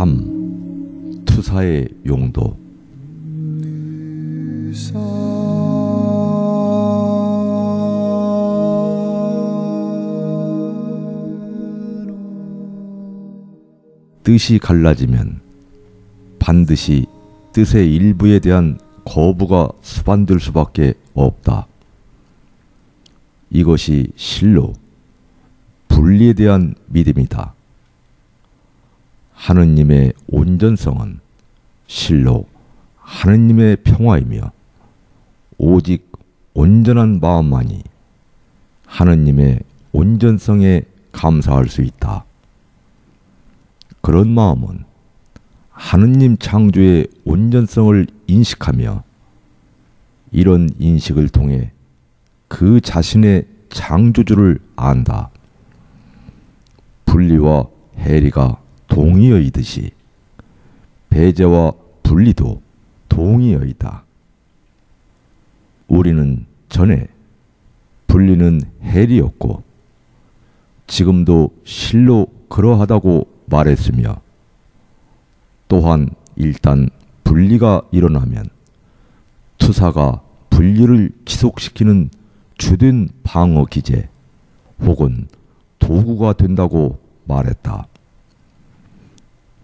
3. 투사의 용도. 뜻이 갈라지면 반드시 뜻의 일부에 대한 거부가 수반될 수밖에 없다. 이것이 실로 분리에 대한 믿음이다. 하느님의 온전성은 실로 하느님의 평화이며 오직 온전한 마음만이 하느님의 온전성에 감사할 수 있다. 그런 마음은 하느님 창조의 온전성을 인식하며 이런 인식을 통해 그 자신의 창조주를 안다. 분리와 해리가 동의어이듯이 배제와 분리도 동의어이다. 우리는 전에 분리는 해리였고 지금도 실로 그러하다고 말했으며 또한 일단 분리가 일어나면 투사가 분리를 지속시키는 주된 방어 기제 혹은 도구가 된다고 말했다.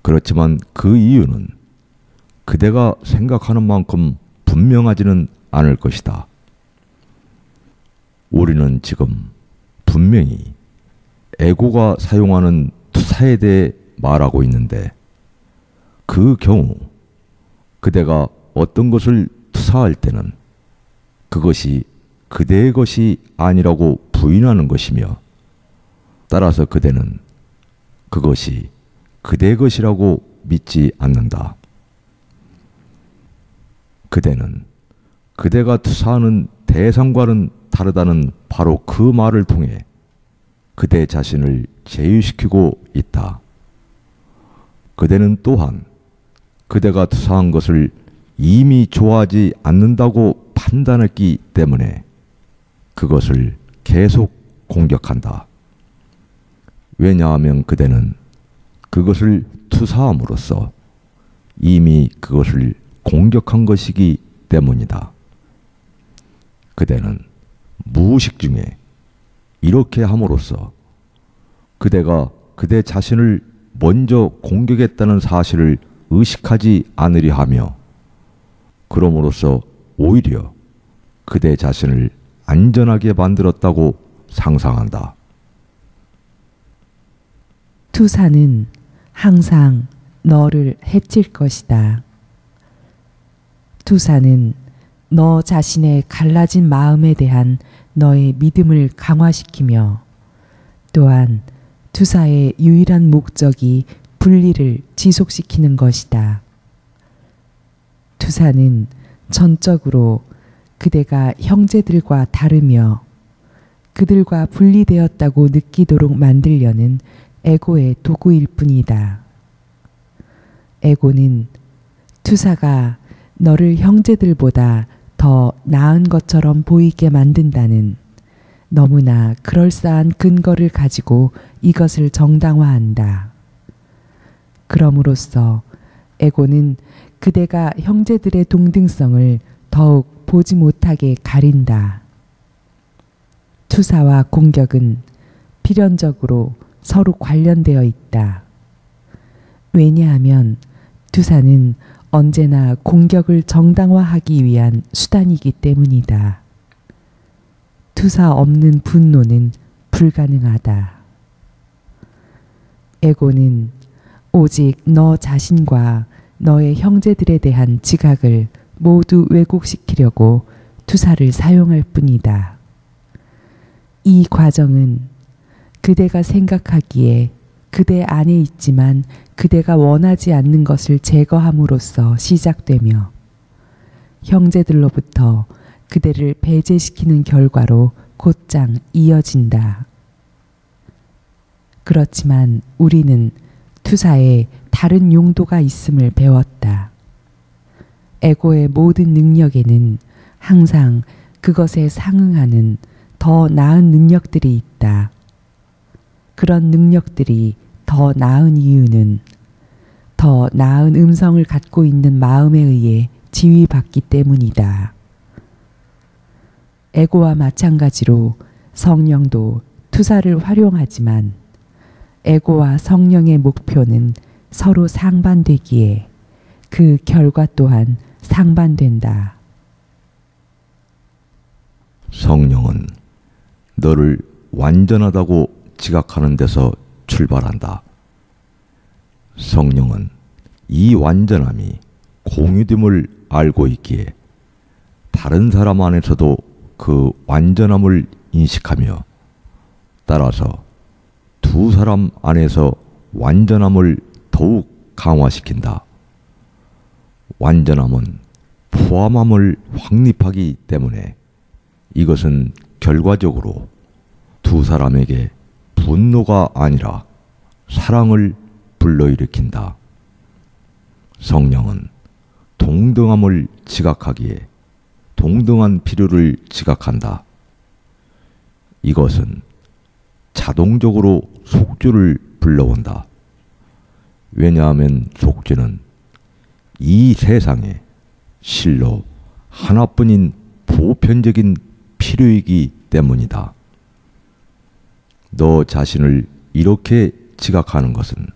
그렇지만 그 이유는 그대가 생각하는 만큼 분명하지는 않을 것이다. 우리는 지금 분명히 에고가 사용하는 투사에 대해 말하고 있는데 그 경우 그대가 어떤 것을 투사할 때는 그것이 그대의 것이 아니라고 부인하는 것이며 따라서 그대는 그것이 그대의 것이라고 믿지 않는다. 그대는 그대가 투사하는 대상과는 다르다는 바로 그 말을 통해 그대 자신을 제휴시키고 있다. 그대는 또한 그대가 투사한 것을 이미 좋아하지 않는다고 판단했기 때문에 그것을 계속 공격한다. 왜냐하면 그대는 그것을 투사함으로써 이미 그것을 공격한 것이기 때문이다. 그대는 무의식 중에 이렇게 함으로써 그대가 그대 자신을 먼저 공격했다는 사실을 의식하지 않으려 하며 그럼으로써 오히려 그대 자신을 안전하게 만들었다고 상상한다. 투사는 항상 너를 해칠 것이다. 투사는 너 자신의 갈라진 마음에 대한 너의 믿음을 강화시키며 또한 투사의 유일한 목적이 분리를 지속시키는 것이다. 투사는 전적으로 그대가 형제들과 다르며 그들과 분리되었다고 느끼도록 만들려는 에고의 도구일 뿐이다. 에고는 투사가 너를 형제들보다 더 나은 것처럼 보이게 만든다는 너무나 그럴싸한 근거를 가지고 이것을 정당화한다. 그럼으로써 에고는 그대가 형제들의 동등성을 더욱 보지 못하게 가린다. 투사와 공격은 필연적으로 서로 관련되어 있다. 왜냐하면 투사는 언제나 공격을 정당화하기 위한 수단이기 때문이다. 투사 없는 분노는 불가능하다. 에고는 오직 너 자신과 너의 형제들에 대한 지각을 모두 왜곡시키려고 투사를 사용할 뿐이다. 이 과정은 그대가 생각하기에 그대 안에 있지만 그대가 원하지 않는 것을 제거함으로써 시작되며 형제들로부터 그대를 배제시키는 결과로 곧장 이어진다. 그렇지만 우리는 투사에 다른 용도가 있음을 배웠다. 에고의 모든 능력에는 항상 그것에 상응하는 더 나은 능력들이 있다. 그런 능력들이 더 나은 이유는 더 나은 음성을 갖고 있는 마음에 의해 지휘받기 때문이다. 에고와 마찬가지로 성령도 투사를 활용하지만 에고와 성령의 목표는 서로 상반되기에 그 결과 또한 상반된다. 성령은 너를 완전하다고 지각하는 데서 출발한다. 성령은 이 완전함이 공유됨을 알고 있기에 다른 사람 안에서도 그 완전함을 인식하며 따라서 두 사람 안에서 완전함을 더욱 강화시킨다. 완전함은 포함함을 확립하기 때문에 이것은 결과적으로 두 사람에게 분노가 아니라 사랑을 불러일으킨다. 성령은 동등함을 지각하기에 동등한 필요를 지각한다. 이것은 자동적으로 속죄를 불러온다. 왜냐하면 속죄는 이 세상에 실로 하나뿐인 보편적인 필요이기 때문이다. 너 자신을 이렇게 지각하는 것은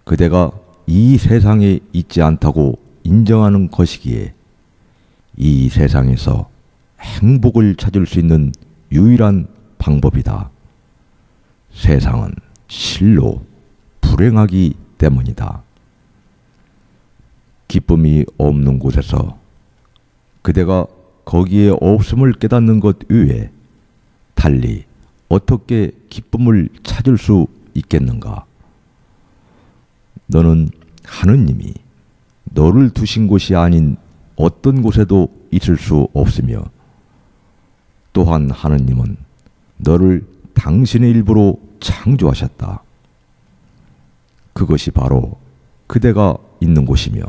그대가 이 세상에 있지 않다고 인정하는 것이기에 이 세상에서 행복을 찾을 수 있는 유일한 방법이다. 세상은 실로 불행하기 때문이다. 기쁨이 없는 곳에서 그대가 거기에 없음을 깨닫는 것 외에 달리 어떻게 기쁨을 찾을 수 있겠는가? 너는 하느님이 너를 두신 곳이 아닌 어떤 곳에도 있을 수 없으며 또한 하느님은 너를 당신의 일부로 창조하셨다. 그것이 바로 그대가 있는 곳이며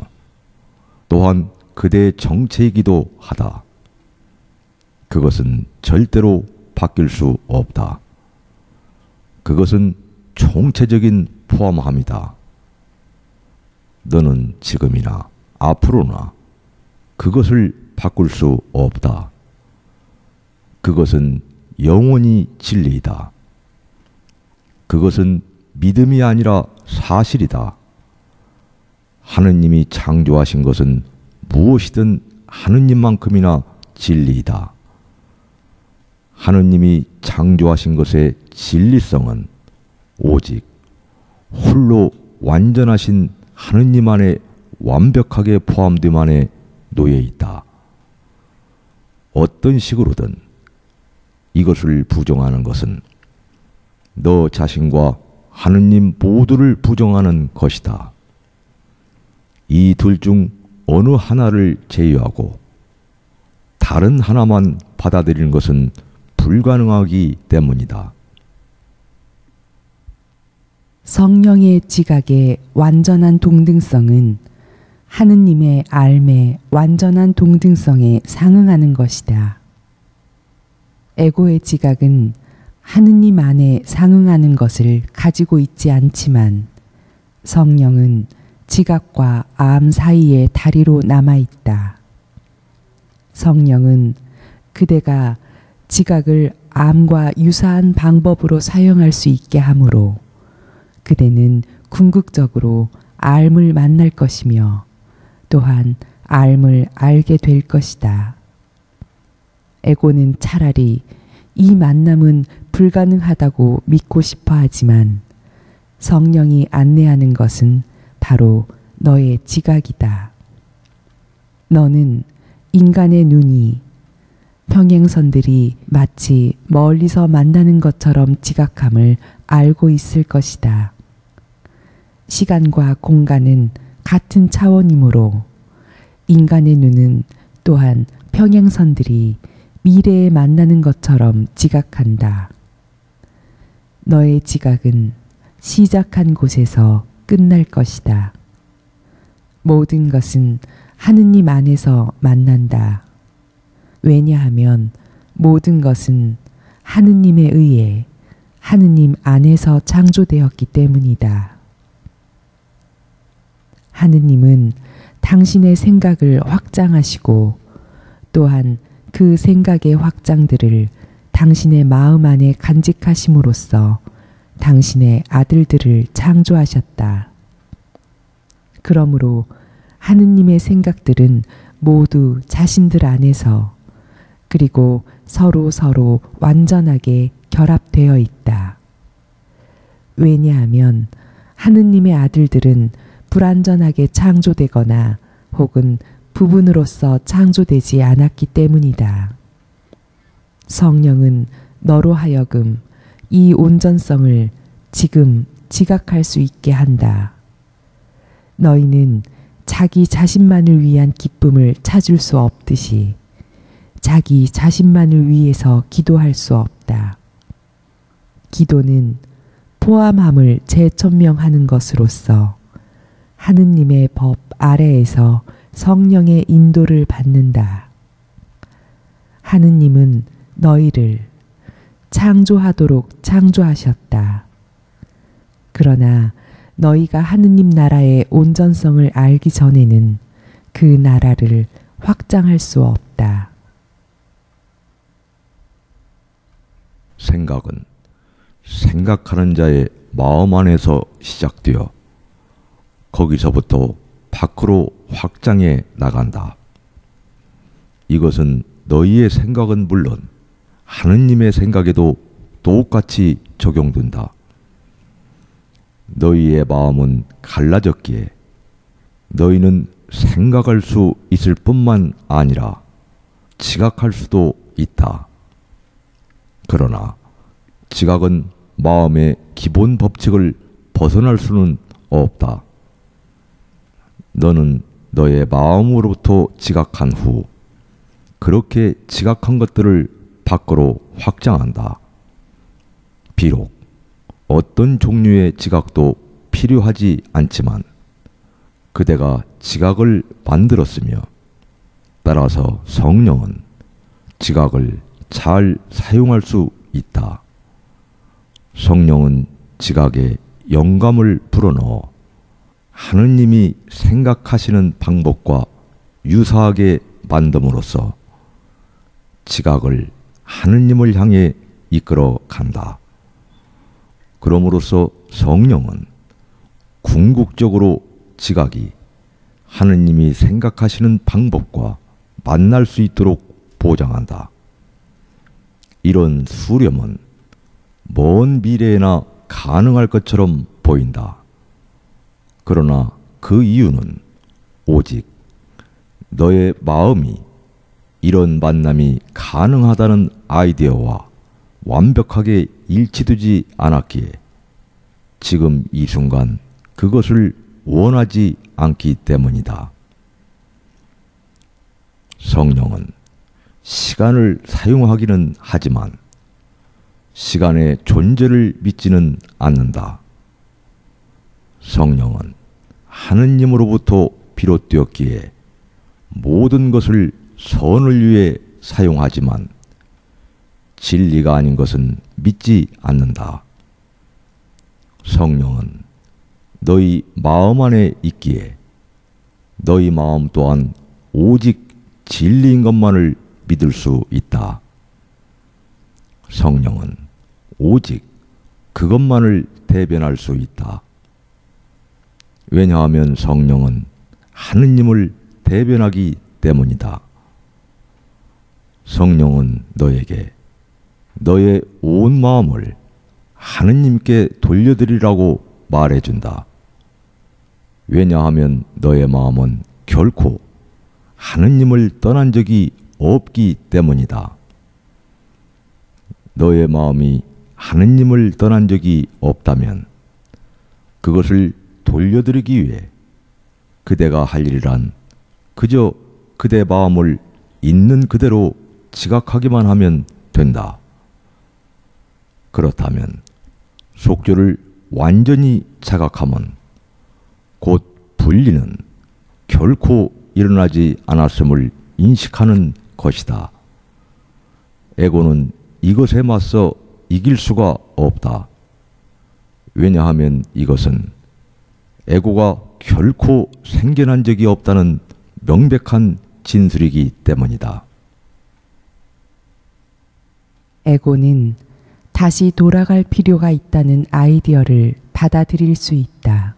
또한 그대의 정체이기도 하다. 그것은 절대로 바뀔 수 없다. 그것은 총체적인 포함함이다. 너는 지금이나 앞으로나 그것을 바꿀 수 없다. 그것은 영원히 진리이다. 그것은 믿음이 아니라 사실이다. 하느님이 창조하신 것은 무엇이든 하느님만큼이나 진리이다. 하느님이 창조하신 것의 진리성은 오직 홀로 완전하신 하느님 안에 완벽하게 포함됨 안에 놓여 있다. 어떤 식으로든 이것을 부정하는 것은 너 자신과 하느님 모두를 부정하는 것이다. 이 둘 중 어느 하나를 제외하고 다른 하나만 받아들이는 것은 불가능하기 때문이다. 성령의 지각의 완전한 동등성은 하느님의 알매 완전한 동등성에 상응하는 것이다. 에고의 지각은 하느님 안에 상응하는 것을 가지고 있지 않지만 성령은 지각과 암 사이의 다리로 남아있다. 성령은 그대가 지각을 암과 유사한 방법으로 사용할 수 있게 하므로 그대는 궁극적으로 알 만날 것이며 또한 알 알게 될 것이다. 에고는 차라리 이 만남은 불가능하다고 믿고 싶어 하지만 성령이 안내하는 것은 바로 너의 지각이다. 너는 인간의 눈이 평행선들이 마치 멀리서 만나는 것처럼 지각함을 알고 있을 것이다. 시간과 공간은 같은 차원이므로 인간의 눈은 또한 평행선들이 미래에 만나는 것처럼 지각한다. 너의 지각은 시작한 곳에서 끝날 것이다. 모든 것은 하느님 안에서 만난다. 왜냐하면 모든 것은 하느님에 의해 하느님 안에서 창조되었기 때문이다. 하느님은 당신의 생각을 확장하시고 또한 그 생각의 확장들을 당신의 마음 안에 간직하심으로써 당신의 아들들을 창조하셨다. 그러므로 하느님의 생각들은 모두 자신들 안에서 그리고 서로 완전하게 결합되어 있다. 왜냐하면 하느님의 아들들은 불완전하게 창조되거나 혹은 부분으로서 창조되지 않았기 때문이다. 성령은 너로 하여금 이 온전성을 지금 지각할 수 있게 한다. 너희는 자기 자신만을 위한 기쁨을 찾을 수 없듯이 자기 자신만을 위해서 기도할 수 없다. 기도는 포함함을 재천명하는 것으로서 하느님의 법 아래에서 성령의 인도를 받는다. 하느님은 너희를 창조하도록 창조하셨다. 그러나 너희가 하느님 나라의 온전성을 알기 전에는 그 나라를 확장할 수 없다. 생각은 생각하는 자의 마음 안에서 시작되어 거기서부터 밖으로 확장해 나간다. 이것은 너희의 생각은 물론 하느님의 생각에도 똑같이 적용된다. 너희의 마음은 갈라졌기에 너희는 생각할 수 있을 뿐만 아니라 지각할 수도 있다. 그러나 지각은 마음의 기본 법칙을 벗어날 수는 없다. 너는 너의 마음으로부터 지각한 후 그렇게 지각한 것들을 밖으로 확장한다. 비록 어떤 종류의 지각도 필요하지 않지만 그대가 지각을 만들었으며 따라서 성령은 지각을 잘 사용할 수 있다. 성령은 지각에 영감을 불어넣어 하느님이 생각하시는 방법과 유사하게 만듦으로써 지각을 하느님을 향해 이끌어 간다. 그럼으로써 성령은 궁극적으로 지각이 하느님이 생각하시는 방법과 만날 수 있도록 보장한다. 이런 수렴은 먼 미래에나 가능할 것처럼 보인다. 그러나 그 이유는 오직 너의 마음이 이런 만남이 가능하다는 아이디어와 완벽하게 일치되지 않았기에 지금 이 순간 그것을 원하지 않기 때문이다. 성령은 시간을 사용하기는 하지만 시간의 존재를 믿지는 않는다. 성령은 하느님으로부터 비롯되었기에 모든 것을 선을 위해 사용하지만 진리가 아닌 것은 믿지 않는다. 성령은 너희 마음 안에 있기에 너희 마음 또한 오직 진리인 것만을 믿을 수 있다. 성령은 오직 그것만을 대변할 수 있다. 왜냐하면 성령은 하느님을 대변하기 때문이다. 성령은 너에게 너의 온 마음을 하느님께 돌려드리라고 말해준다. 왜냐하면 너의 마음은 결코 하느님을 떠난 적이 없기 때문이다. 너의 마음이 하느님을 떠난 적이 없다면 그것을 돌려드리기 위해 그대가 할 일이란 그저 그대 마음을 있는 그대로 지각하기만 하면 된다. 그렇다면 속죄를 완전히 자각하면 곧 분리는 결코 일어나지 않았음을 인식하는 것이다. 에고는 이것에 맞서 이길 수가 없다. 왜냐하면 이것은 에고가 결코 생겨난 적이 없다는 명백한 진술이기 때문이다. 에고는 다시 돌아갈 필요가 있다는 아이디어를 받아들일 수 있다.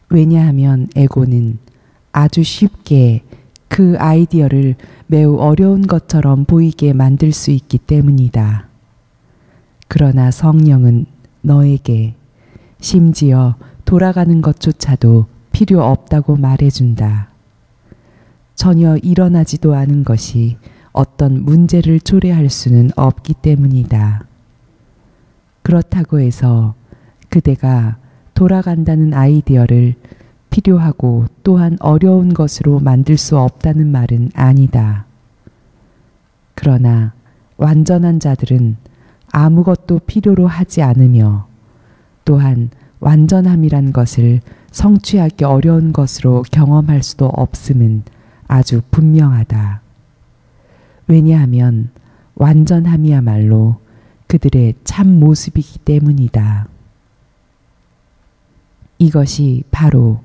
왜냐하면 에고는 아주 쉽게 그 아이디어를 매우 어려운 것처럼 보이게 만들 수 있기 때문이다. 그러나 성령은 너에게 심지어 돌아가는 것조차도 필요 없다고 말해준다. 전혀 일어나지도 않은 것이 어떤 문제를 초래할 수는 없기 때문이다. 그렇다고 해서 그대가 돌아간다는 아이디어를 필요하고 또한 어려운 것으로 만들 수 없다는 말은 아니다. 그러나 완전한 자들은 아무것도 필요로 하지 않으며 또한 완전함이란 것을 성취하기 어려운 것으로 경험할 수도 없음은 아주 분명하다. 왜냐하면 완전함이야말로 그들의 참 모습이기 때문이다. 이것이 바로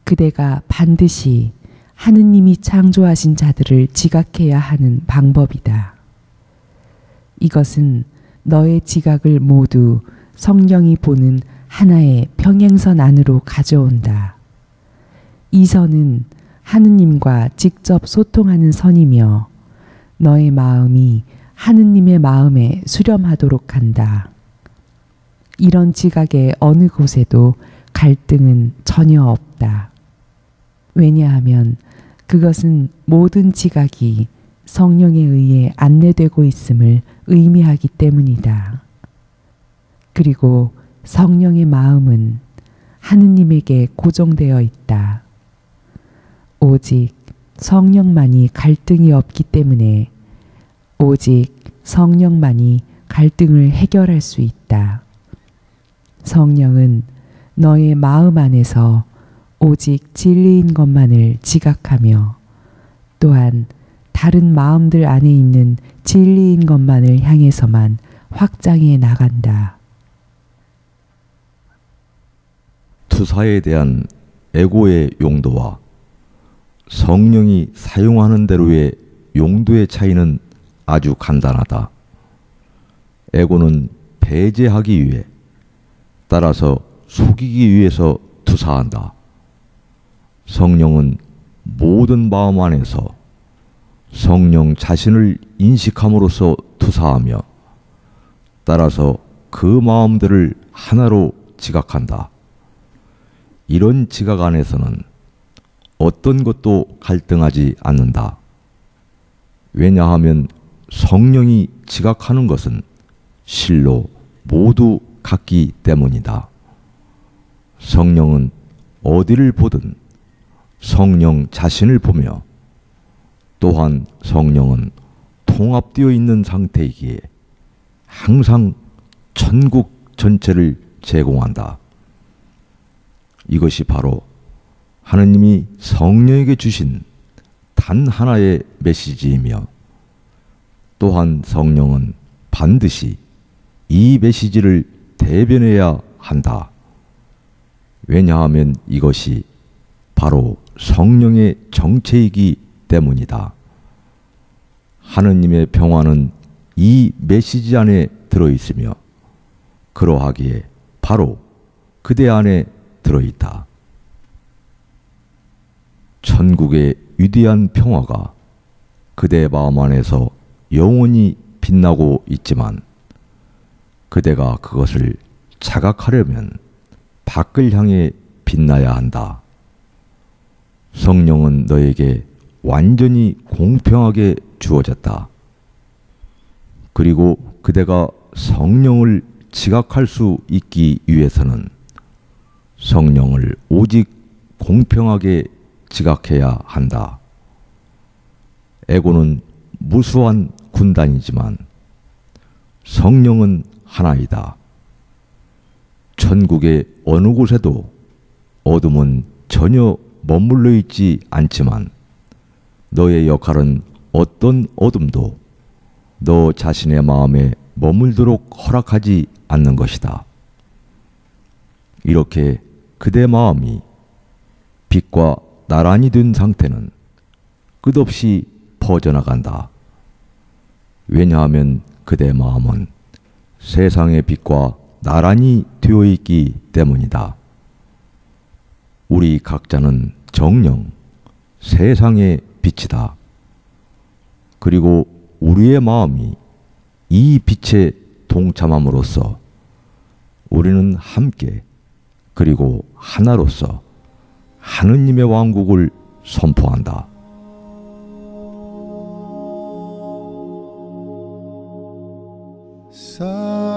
그대가 반드시 하느님이 창조하신 자들을 지각해야 하는 방법이다. 이것은 너의 지각을 모두 성령이 보는 하나의 평행선 안으로 가져온다. 이 선은 하느님과 직접 소통하는 선이며 너의 마음이 하느님의 마음에 수렴하도록 한다. 이런 지각의 어느 곳에도 갈등은 전혀 없다. 왜냐하면 그것은 모든 지각이 성령에 의해 안내되고 있음을 의미하기 때문이다. 그리고 성령의 마음은 하느님에게 고정되어 있다. 오직 성령만이 갈등이 없기 때문에 오직 성령만이 갈등을 해결할 수 있다. 성령은 너의 마음 안에서 오직 진리인 것만을 지각하며 또한 다른 마음들 안에 있는 진리인 것만을 향해서만 확장해 나간다. 투사에 대한 에고의 용도와 성령이 사용하는 대로의 용도의 차이는 아주 간단하다. 에고는 배제하기 위해, 따라서 속이기 위해서 투사한다. 성령은 모든 마음 안에서 성령 자신을 인식함으로써 투사하며, 따라서 그 마음들을 하나로 지각한다. 이런 지각 안에서는 어떤 것도 갈등하지 않는다. 왜냐하면 성령이 지각하는 것은 실로 모두 같기 때문이다. 성령은 어디를 보든 성령 자신을 보며, 또한 성령은 통합되어 있는 상태이기에 항상 천국 전체를 제공한다. 이것이 바로 하느님이 성령에게 주신 단 하나의 메시지이며, 또한 성령은 반드시 이 메시지를 대변해야 한다. 왜냐하면 이것이 바로 성령의 정체이기 때문이다. 하느님의 평화는 이 메시지 안에 들어있으며, 그러하기에 바로 그대 안에 들어있다. 천국의 위대한 평화가 그대의 마음 안에서 영원히 빛나고 있지만, 그대가 그것을 자각하려면 밖을 향해 빛나야 한다. 성령은 너에게 완전히 공평하게 주어졌다. 그리고 그대가 성령을 지각할 수 있기 위해서는 성령을 오직 공평하게 지각해야 한다. 에고는 무수한 군단이지만 성령은 하나이다. 천국의 어느 곳에도 어둠은 전혀 머물러 있지 않지만, 너의 역할은 어떤 어둠도 너 자신의 마음에 머물도록 허락하지 않는 것이다. 이렇게 그대 마음이 빛과 나란히 된 상태는 끝없이 퍼져나간다. 왜냐하면 그대 마음은 세상의 빛과 나란히 되어 있기 때문이다. 우리 각자는 정녕 세상의 빛이다. 그리고 우리의 마음이 이 빛에 동참함으로써 우리는 함께 그리고 하나로서 하느님의 왕국을 선포한다. 사